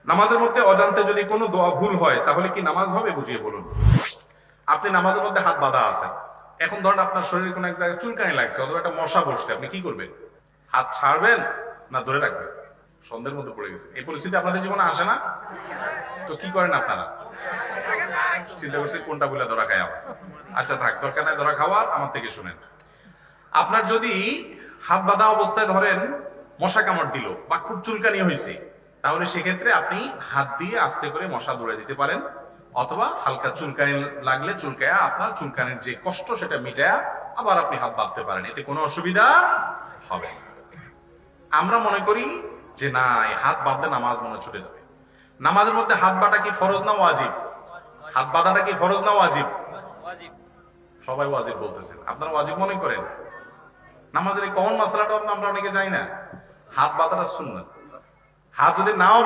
নামাজের মধ্যে অজান্তে যদি কোনো দোয়া ভুল হয় তাহলে কি নামাজ হবে, বুঝিয়ে বলুন। আপনি নামাজের মধ্যে হাত বাঁধা আছেন, এখন ধরেন আপনার শরীরে কোনো এক জায়গায় চুলকানি লাগছে অথবা একটা মশা বসছে, আপনি কি করবেন? হাত ছাড়বেন না ধরে রাখবেন? সন্ধ্যের মধ্যে পড়ে গেছে, এই পরিস্থিতি আপনাদের জীবনে আসে না? তো কি করেন আপনারা? চিন্তা করছি কোনটা বলে ধরা খায় আবার। আচ্ছা থাক, দরকার নাই ধরা খাওয়ার, আমার থেকে শুনেন। আপনার যদি হাত বাঁধা অবস্থায় ধরেন মশা কামড় দিল বা খুব চুলকানি হয়েছে, তাহলে সেক্ষেত্রে আপনি হাত দিয়ে আস্তে করে মশা দৌড়ে দিতে পারেন, অথবা হালকা চুলকানি লাগলে চুলকায়া আপনার চুলকানির যে কষ্ট সেটা মিটায়া আবার আপনি হাত বাঁধতে পারেন, এতে কোনো অসুবিধা হবে না। আমরা মনে করি যে না, এই হাত বাঁধলে নামাজ মনে ছুটে যাবে। নামাজের মধ্যে হাত বাঁধা কি ফরজ না ওয়াজিব? হাত বাঁধাটা কি ফরজ না ওয়াজিব? সবাই ওয়াজিব বলতেছেন, আপনারা ওয়াজিব মনে করেন। নামাজের এই কমন মাসালাটা আমরা অনেকে জানি না। হাত বাঁধাটা সুন্নাত। হাত যদি নাও